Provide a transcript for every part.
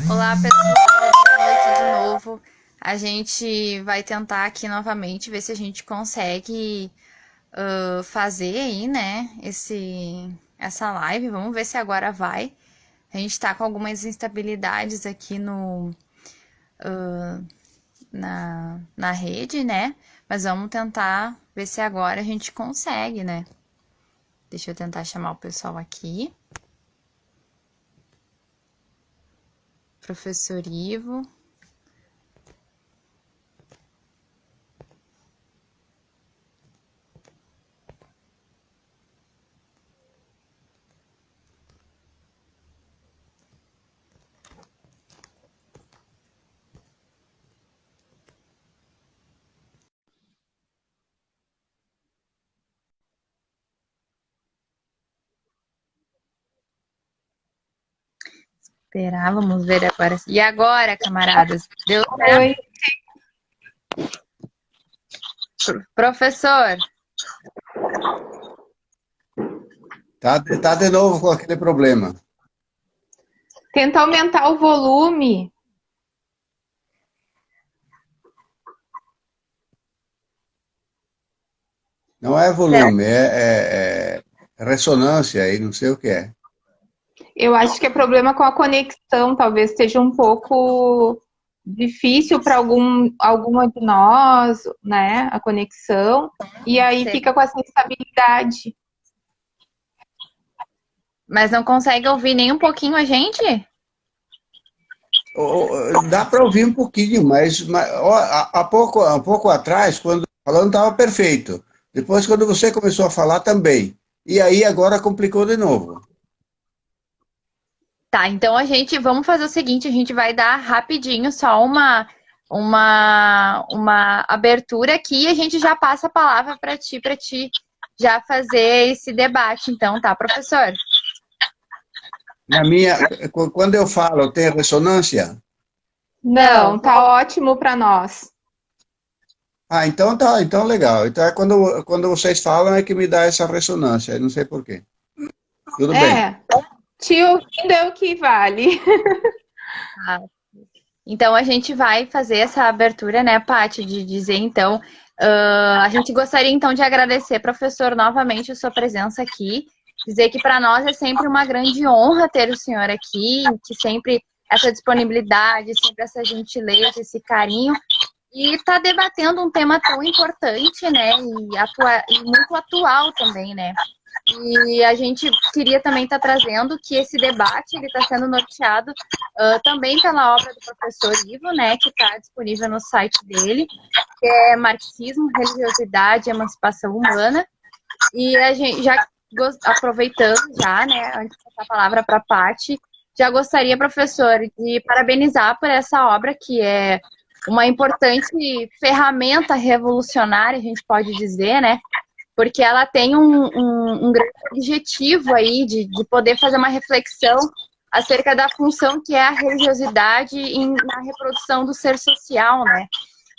Olá, pessoal, boa noite de novo. A gente vai tentar aqui novamente ver se a gente consegue fazer aí, né, essa live. Vamos ver se agora vai. A gente tá com algumas instabilidades aqui na rede, né? Mas vamos tentar ver se agora a gente consegue, né? Deixa eu tentar chamar o pessoal aqui. Professor Ivo. Esperar, vamos ver agora. E agora, camaradas? Deu certo? Oi, Professor, Tá de novo com aquele problema. tenta aumentar o volume. Não é certo? volume, é ressonância e não sei o que é. Eu acho que é problema com a conexão, talvez seja um pouco difícil para alguma de nós, né, a conexão, e aí fica com essa instabilidade. Mas não consegue ouvir nem um pouquinho a gente? Dá para ouvir um pouquinho, mas ó, há pouco atrás, quando falando estava perfeito. Depois, quando você começou a falar, também. E aí agora complicou de novo. Tá, então vamos fazer o seguinte, a gente vai dar rapidinho só uma abertura aqui e a gente já passa a palavra para ti já fazer esse debate, então, tá, professor? Na minha, quando eu falo, tem ressonância? Não, tá ótimo para nós. Ah, então tá, então legal. Então é quando vocês falam é que me dá essa ressonância, eu não sei por quê. Tudo bem. É, te ouvindo é o que vale. Tá. Então a gente vai fazer essa abertura, né, Paty, de dizer então, a gente gostaria então de agradecer, professor, novamente a sua presença aqui, dizer que para nós é sempre uma grande honra ter o senhor aqui, que sempre essa disponibilidade, sempre essa gentileza, esse carinho, e está debatendo um tema tão importante, né, e muito atual também, né. E a gente queria também estar trazendo que esse debate ele está sendo norteado também pela obra do professor Ivo, né, que está disponível no site dele, que é Marxismo, Religiosidade e Emancipação Humana. E a gente já aproveitando já, né, antes de passar a palavra para a Paty, já gostaria, professor, de parabenizar por essa obra, que é uma importante ferramenta revolucionária, a gente pode dizer, né, porque ela tem um grande objetivo aí de poder fazer uma reflexão acerca da função que é a religiosidade na reprodução do ser social, né?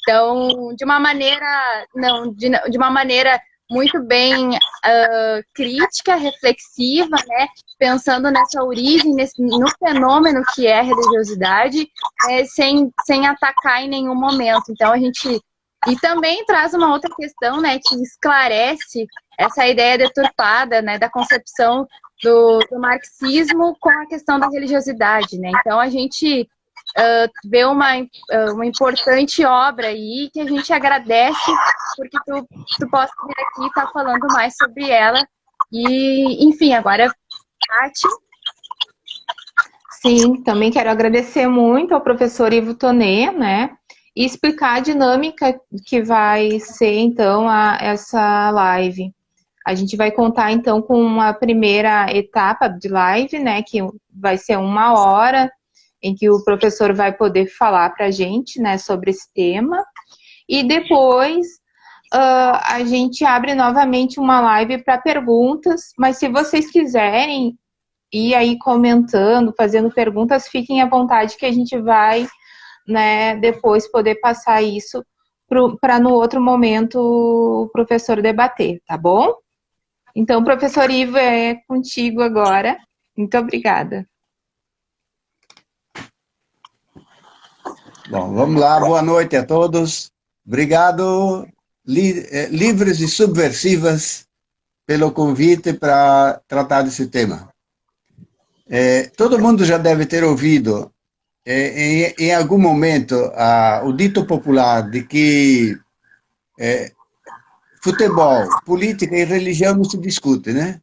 Então, de uma maneira, não, de uma maneira muito bem crítica, reflexiva, né? Pensando nessa origem, no fenômeno que é a religiosidade, sem atacar em nenhum momento. Então, a gente e também traz uma outra questão, né, que esclarece essa ideia deturpada, né, da concepção do marxismo com a questão da religiosidade, né. Então, a gente vê uma importante obra aí que a gente agradece porque tu possa vir aqui e estar falando mais sobre ela. E, enfim, agora, Paty. Sim, também quero agradecer muito ao professor Ivo Tonet, né? E explicar a dinâmica que vai ser, então, essa live. A gente vai contar, então, com uma primeira etapa de live, né? Que vai ser 1 hora, em que o professor vai poder falar para a gente, né, sobre esse tema. E depois a gente abre novamente uma live para perguntas, mas se vocês quiserem ir aí comentando, fazendo perguntas, fiquem à vontade que a gente vai, né, depois poder passar isso para no outro momento o professor debater, tá bom? Então, professor Ivo, é contigo agora. Muito obrigada. Bom, vamos lá, boa noite a todos. Obrigado, Livres e Subversivas, pelo convite para tratar desse tema. Todo mundo já deve ter ouvido, em algum momento, o dito popular de que futebol, política e religião não se discutem, né?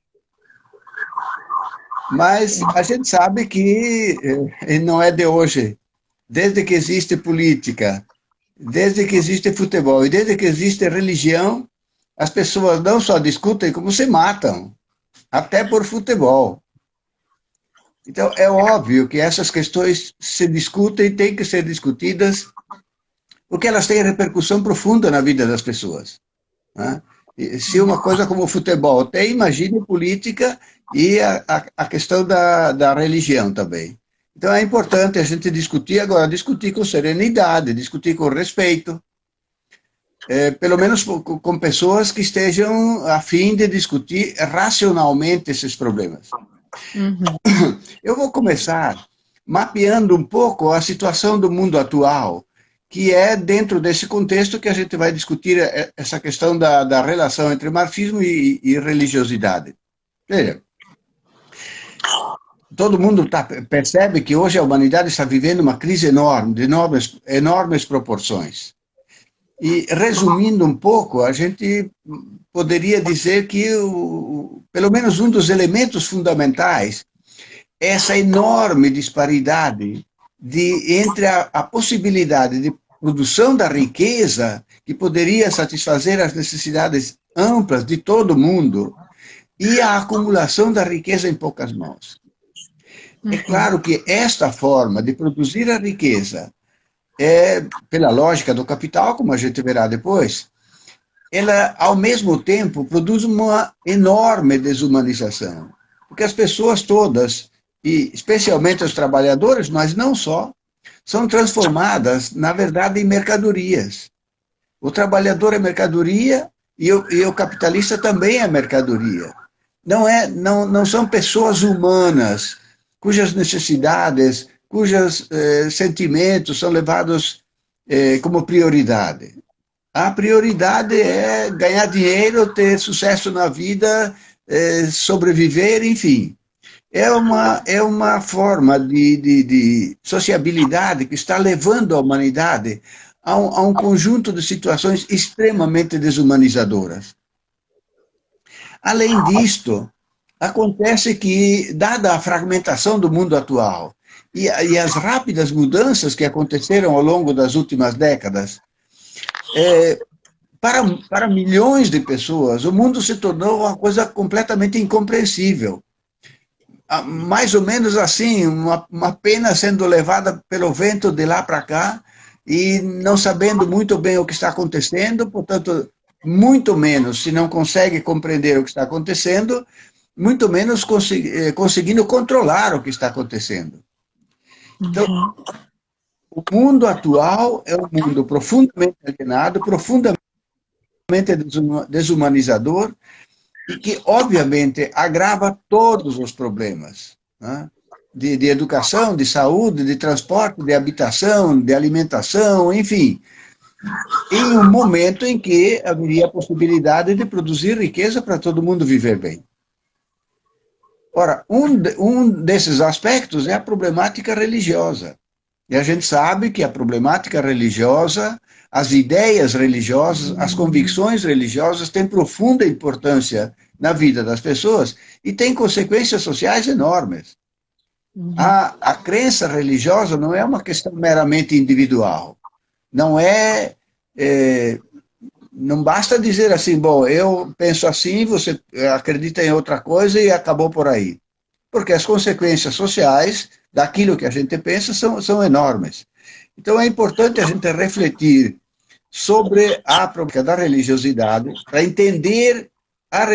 Mas a gente sabe que não é de hoje. Desde que existe política, desde que existe futebol e desde que existe religião, as pessoas não só discutem, como se matam, até por futebol. Então, é óbvio que essas questões se discutem e têm que ser discutidas, porque elas têm repercussão profunda na vida das pessoas, né? E se uma coisa como o futebol tem, imagine política e a questão da religião também. Então é importante a gente discutir agora, discutir com serenidade, discutir com respeito, pelo menos com pessoas que estejam a fim de discutir racionalmente esses problemas. Uhum. Eu vou começar mapeando um pouco a situação do mundo atual, que é dentro desse contexto que a gente vai discutir essa questão da relação entre marxismo e religiosidade. Veja, todo mundo percebe que hoje a humanidade está vivendo uma crise enorme, de enormes proporções. E, resumindo um pouco, a gente poderia dizer que, pelo menos um dos elementos fundamentais, é essa enorme disparidade entre a possibilidade de produção da riqueza, que poderia satisfazer as necessidades amplas de todo mundo, e a acumulação da riqueza em poucas mãos. É claro que esta forma de produzir a riqueza, pela lógica do capital, como a gente verá depois, ela, ao mesmo tempo, produz uma enorme desumanização. Porque as pessoas todas, e especialmente os trabalhadores, mas não só, são transformadas, na verdade, em mercadorias. O trabalhador é mercadoria e o capitalista também é mercadoria. Não são pessoas humanas cujas necessidades, cujos sentimentos são levados como prioridade. A prioridade é ganhar dinheiro, ter sucesso na vida, sobreviver, enfim. É uma forma de sociabilidade que está levando a humanidade a um conjunto de situações extremamente desumanizadoras. Além disto, acontece que, dada a fragmentação do mundo atual e as rápidas mudanças que aconteceram ao longo das últimas décadas, para milhões de pessoas, o mundo se tornou uma coisa completamente incompreensível. Mais ou menos assim, uma pena sendo levada pelo vento de lá para cá e não sabendo muito bem o que está acontecendo, portanto, muito menos, se não consegue compreender o que está acontecendo, muito menos conseguindo controlar o que está acontecendo. Então, o mundo atual é um mundo profundamente alienado, profundamente desumanizador, e que, obviamente, agrava todos os problemas, né? de educação, de saúde, de transporte, de habitação, de alimentação, enfim, em um momento em que haveria a possibilidade de produzir riqueza para todo mundo viver bem. Ora, um desses aspectos é a problemática religiosa. E a gente sabe que a problemática religiosa, as ideias religiosas, as convicções religiosas têm profunda importância na vida das pessoas e têm consequências sociais enormes. A crença religiosa não é uma questão meramente individual. Não basta dizer assim, bom, eu penso assim, você acredita em outra coisa e acabou por aí. Porque as consequências sociais daquilo que a gente pensa são enormes. Então é importante a gente refletir sobre a problemática da religiosidade para entender a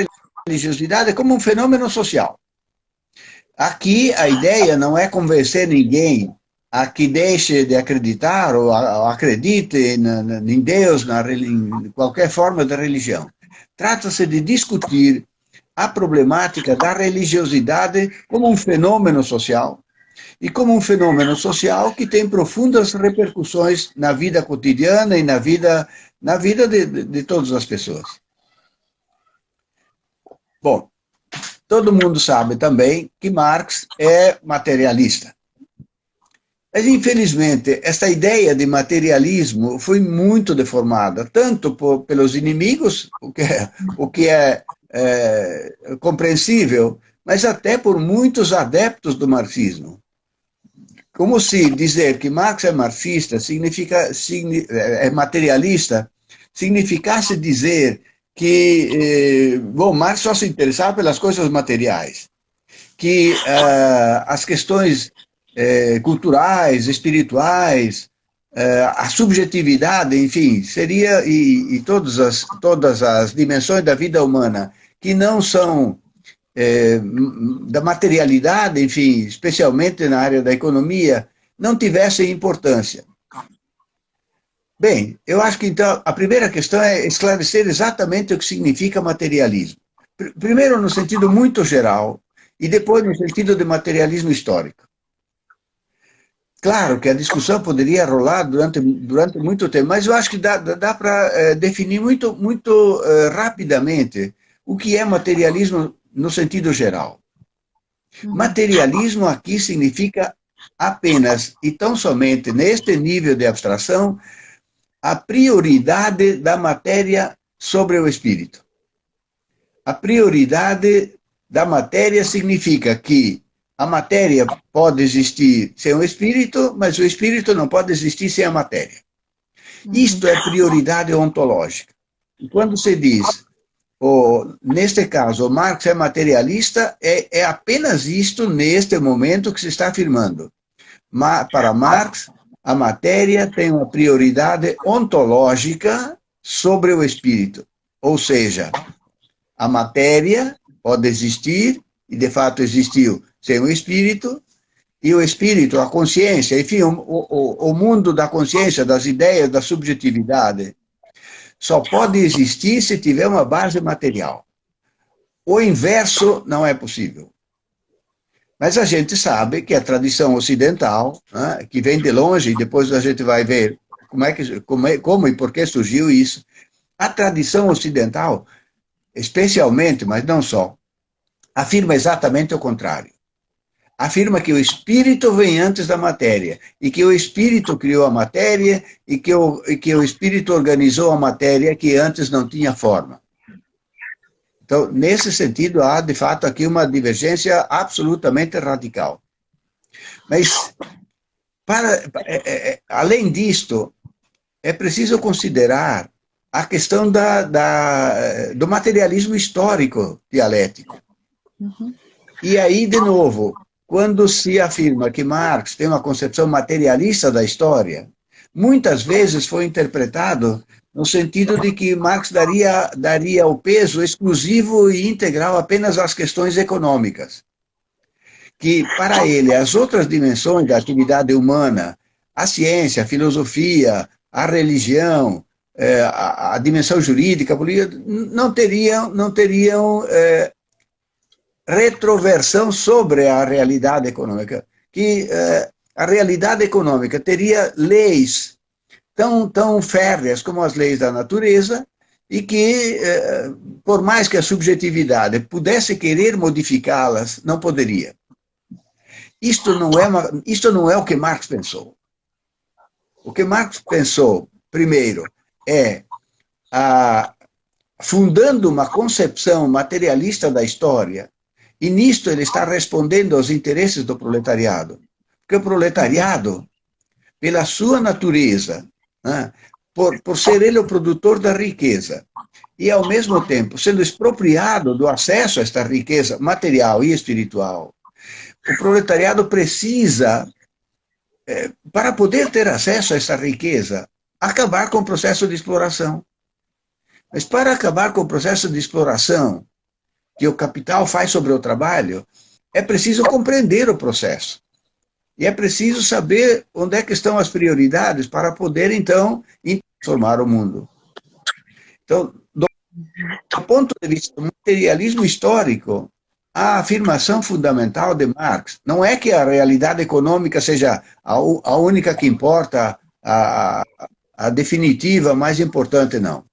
religiosidade como um fenômeno social. Aqui a ideia não é convencer ninguém a que deixe de acreditar ou acredite em Deus, em qualquer forma de religião. Trata-se de discutir a problemática da religiosidade como um fenômeno social e como um fenômeno social que tem profundas repercussões na vida cotidiana e na vida de todas as pessoas. Bom, todo mundo sabe também que Marx é materialista. Mas, infelizmente, esta ideia de materialismo foi muito deformada, tanto pelos inimigos, o que é compreensível, mas até por muitos adeptos do marxismo. Como se dizer que Marx é marxista, é materialista, significasse dizer que, bom, Marx só se interessava pelas coisas materiais, que as questões culturais, espirituais, a subjetividade, enfim, seria, e todas as dimensões da vida humana que não são da materialidade, enfim, especialmente na área da economia, não tivessem importância. Bem, eu acho que então a primeira questão é esclarecer exatamente o que significa materialismo. Primeiro no sentido muito geral e depois no sentido de materialismo histórico. Claro que a discussão poderia rolar durante muito tempo, mas eu acho que dá para definir muito rapidamente o que é materialismo no sentido geral. Materialismo aqui significa apenas e tão somente neste nível de abstração a prioridade da matéria sobre o espírito. A prioridade da matéria significa que a matéria pode existir sem o espírito, mas o espírito não pode existir sem a matéria. Isto é prioridade ontológica. E quando se diz, neste caso, Marx é materialista, é apenas isto neste momento que se está afirmando. Para Marx, a matéria tem uma prioridade ontológica sobre o espírito. Ou seja, a matéria pode existir, e de fato existiu, sem o espírito, e o espírito, a consciência, enfim, o mundo da consciência, das ideias, da subjetividade, só pode existir se tiver uma base material. O inverso não é possível. Mas a gente sabe que a tradição ocidental, né, que vem de longe, e depois a gente vai ver como e por que surgiu isso, a tradição ocidental, especialmente, mas não só, afirma exatamente o contrário. Afirma que o espírito vem antes da matéria, e que o espírito criou a matéria, e que o espírito organizou a matéria que antes não tinha forma. Então, nesse sentido, há, de fato, aqui uma divergência absolutamente radical. Mas, além disto, é preciso considerar a questão do materialismo histórico dialético. E aí, de novo, quando se afirma que Marx tem uma concepção materialista da história, muitas vezes foi interpretado no sentido de que Marx daria o peso exclusivo e integral apenas às questões econômicas. Que, para ele, as outras dimensões da atividade humana, a ciência, a filosofia, a religião, a dimensão jurídica, a política, não teriam retroversão sobre a realidade econômica, que a realidade econômica teria leis tão férreas como as leis da natureza e que, por mais que a subjetividade pudesse querer modificá-las, não poderia. Isto não é o que Marx pensou. O que Marx pensou, primeiro, fundando uma concepção materialista da história. E nisto ele está respondendo aos interesses do proletariado. Porque o proletariado, pela sua natureza, né, por ser ele o produtor da riqueza, e ao mesmo tempo sendo expropriado do acesso a esta riqueza material e espiritual, o proletariado precisa, para poder ter acesso a esta riqueza, acabar com o processo de exploração. Mas para acabar com o processo de exploração que o capital faz sobre o trabalho, é preciso compreender o processo. E é preciso saber onde é que estão as prioridades para poder, então, transformar o mundo. Então, do ponto de vista do materialismo histórico, a afirmação fundamental de Marx não é que a realidade econômica seja a única que importa, a definitiva, mais importante, não.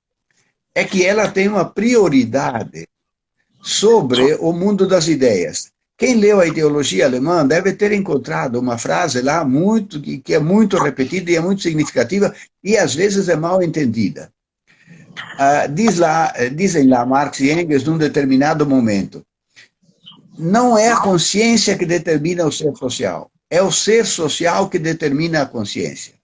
É que ela tem uma prioridade sobre o mundo das ideias. Quem leu a ideologia alemã deve ter encontrado uma frase lá que é muito repetida e é muito significativa e às vezes é mal entendida. Dizem lá Marx e Engels num determinado momento: não é a consciência que determina o ser social, é o ser social que determina a consciência.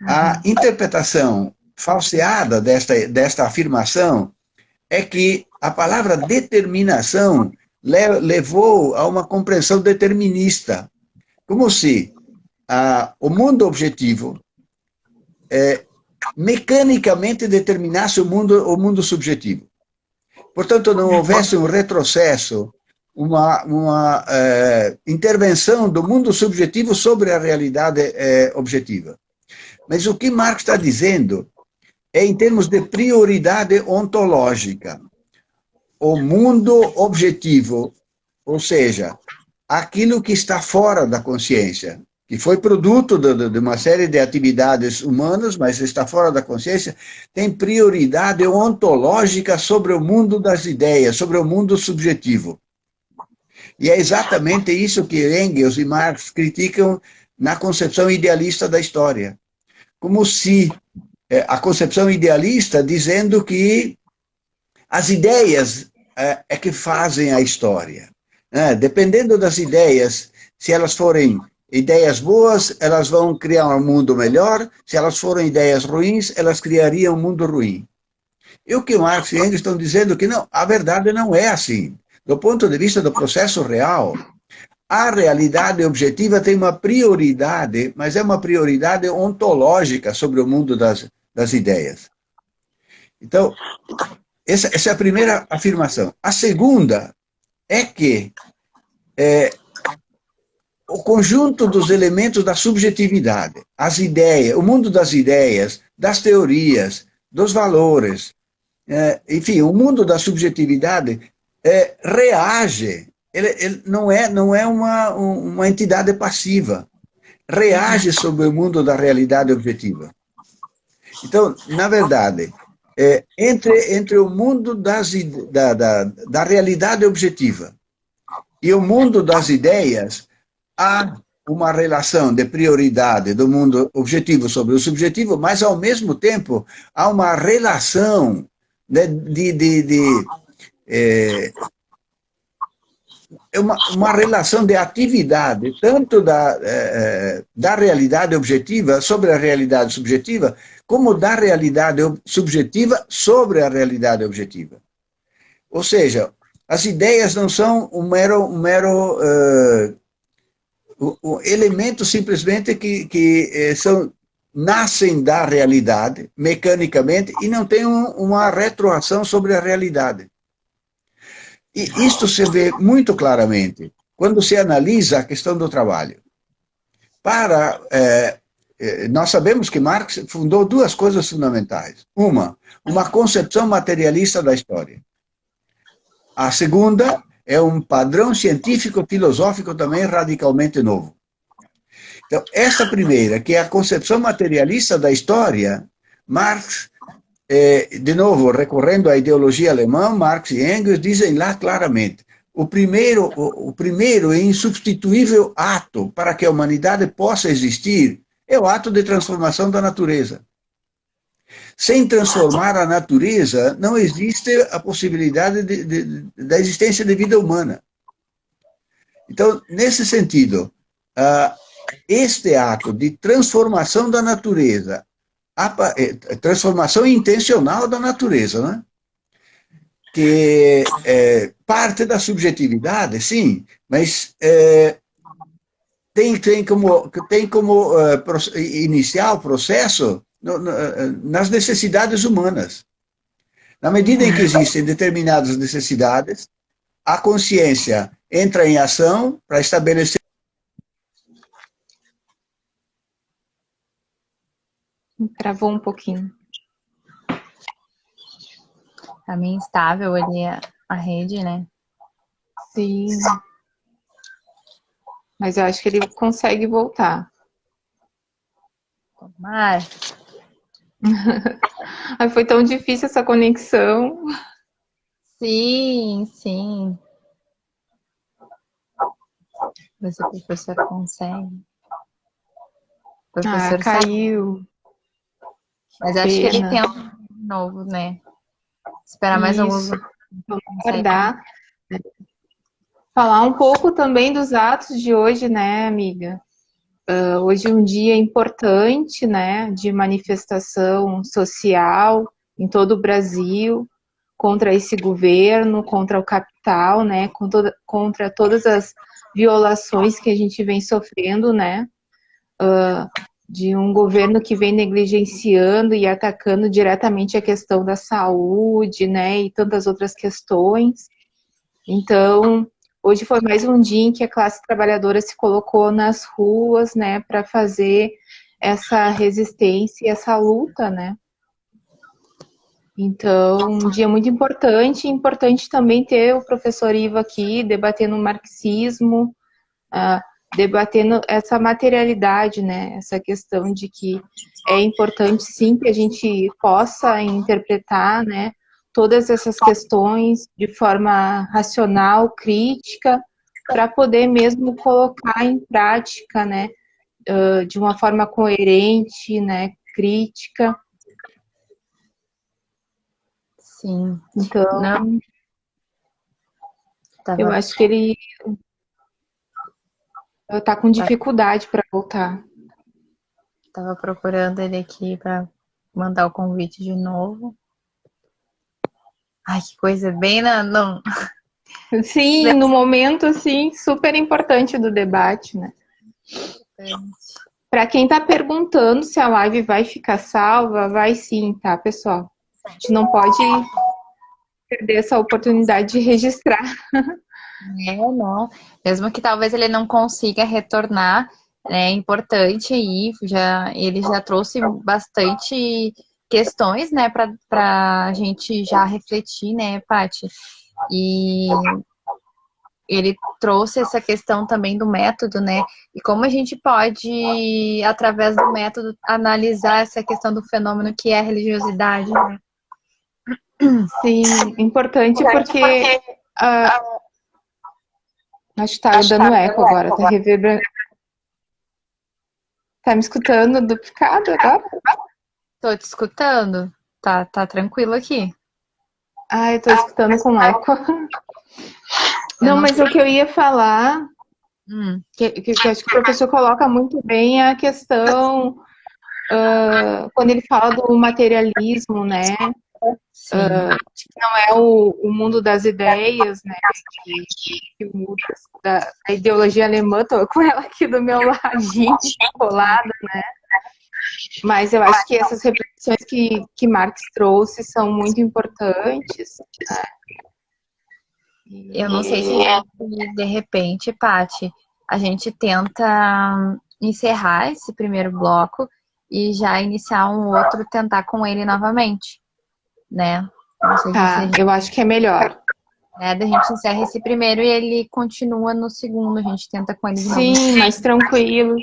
A interpretação falseada desta afirmação é que a palavra determinação levou a uma compreensão determinista, como se o mundo objetivo mecanicamente determinasse o mundo subjetivo. Portanto, não houvesse um retrocesso, uma intervenção do mundo subjetivo sobre a realidade objetiva. Mas o que Marx está dizendo é em termos de prioridade ontológica. O mundo objetivo, ou seja, aquilo que está fora da consciência, que foi produto de uma série de atividades humanas, mas está fora da consciência, tem prioridade ontológica sobre o mundo das ideias, sobre o mundo subjetivo. E é exatamente isso que Engels e Marx criticam na concepção idealista da história. Como se a concepção idealista dizendo que as ideias é que fazem a história. Dependendo das ideias, se elas forem ideias boas, elas vão criar um mundo melhor. Se elas forem ideias ruins, elas criariam um mundo ruim. E o que Marx e Engels estão dizendo que não, a verdade não é assim. Do ponto de vista do processo real, a realidade objetiva tem uma prioridade, mas é uma prioridade ontológica sobre o mundo das ideias. Então, essa é a primeira afirmação. A segunda é que o conjunto dos elementos da subjetividade, as ideias, o mundo das ideias, das teorias, dos valores, enfim, o mundo da subjetividade reage. Ele não é uma entidade passiva. Reage sobre o mundo da realidade objetiva. Então, na verdade, entre o mundo da realidade objetiva e o mundo das ideias, há uma relação de prioridade do mundo objetivo sobre o subjetivo, mas, ao mesmo tempo, há uma relação uma relação de atividade, tanto da realidade objetiva sobre a realidade subjetiva, como da realidade subjetiva sobre a realidade objetiva. Ou seja, as ideias não são um mero elemento simplesmente que nascem da realidade, mecanicamente, e não têm uma retroação sobre a realidade. E isto se vê muito claramente quando se analisa a questão do trabalho. Nós sabemos que Marx fundou duas coisas fundamentais. Uma concepção materialista da história. A segunda é um padrão científico-filosófico também radicalmente novo. Então, essa primeira, que é a concepção materialista da história, Marx, de novo, recorrendo à ideologia alemã, Marx e Engels dizem lá claramente: o primeiro e insubstituível ato para que a humanidade possa existir é o ato de transformação da natureza. Sem transformar a natureza, não existe a possibilidade da existência de vida humana. Então, nesse sentido, este ato de transformação da natureza, transformação intencional da natureza, né? Que parte da subjetividade, sim, mas tem como iniciar o processo nas necessidades humanas. Na medida em que existem determinadas necessidades, a consciência entra em ação para estabelecer. Travou um pouquinho. Tá meio instável ali a rede, né? Sim. Mas eu acho que ele consegue voltar. Tomara. Ai, foi tão difícil essa conexão. Sim, sim. Ver se o professor consegue. O Ah, professor sabe. caiu. Mas acho que ele Pena. tenta de novo, né? Esperar mais alguns Isso. minutos. Vamos Consegue. aguardar. Falar um pouco também dos atos de hoje, né, amiga? Hoje é um dia importante, né, de manifestação social em todo o Brasil contra esse governo, contra o capital, né, contra todas as violações que a gente vem sofrendo, né, de um governo que vem negligenciando e atacando diretamente a questão da saúde, né, e tantas outras questões. Então, hoje foi mais um dia em que a classe trabalhadora se colocou nas ruas, né, para fazer essa resistência e essa luta, né. Então, um dia muito importante, e importante também ter o professor Ivo aqui debatendo o marxismo, debatendo essa materialidade, né, essa questão de que é importante sim que a gente possa interpretar, né, todas essas questões de forma racional, crítica, para poder mesmo colocar em prática, né, de uma forma coerente, né, crítica. Sim. Então, Não. eu acho que ele está com dificuldade para voltar. Tava procurando ele aqui para mandar o convite de novo. Ai, que coisa bem não. Sim, no momento, assim, super importante do debate, né? Para quem está perguntando se a live vai ficar salva, vai sim, tá, pessoal? A gente não pode perder essa oportunidade de registrar. Não. Mesmo que talvez ele não consiga retornar, é importante aí, ele já trouxe bastante questões, né, para a gente já refletir, né, Paty? E ele trouxe essa questão também do método, né? E como a gente pode, através do método, analisar essa questão do fenômeno que é a religiosidade, né? Sim, importante porque acho que tá dando eco agora, tá reverberando. Tá me escutando duplicado agora? Tô te escutando. Tá tranquilo aqui. Ah, eu tô escutando com eco. Não, mas o que eu ia falar, que eu acho que o professor coloca muito bem é a questão, quando ele fala do materialismo, né? Que não é o mundo das ideias, né? Que muda da ideologia alemã, tô com ela aqui do meu ladinho, colada, né? Mas eu acho que essas reflexões que Marx trouxe são muito importantes. Né? Eu não sei se de repente, Paty, a gente tenta encerrar esse primeiro bloco e já iniciar um outro, tentar com ele novamente, né? Não sei Tá, eu acho que é melhor. da gente encerra esse primeiro e ele continua no segundo, a gente tenta com ele de novo. Sim, mais tranquilo.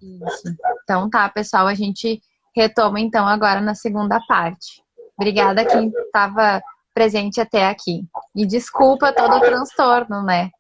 Isso. Então tá, pessoal, a gente retoma então agora na segunda parte. Obrigada a quem estava presente até aqui. E desculpa todo o transtorno, né?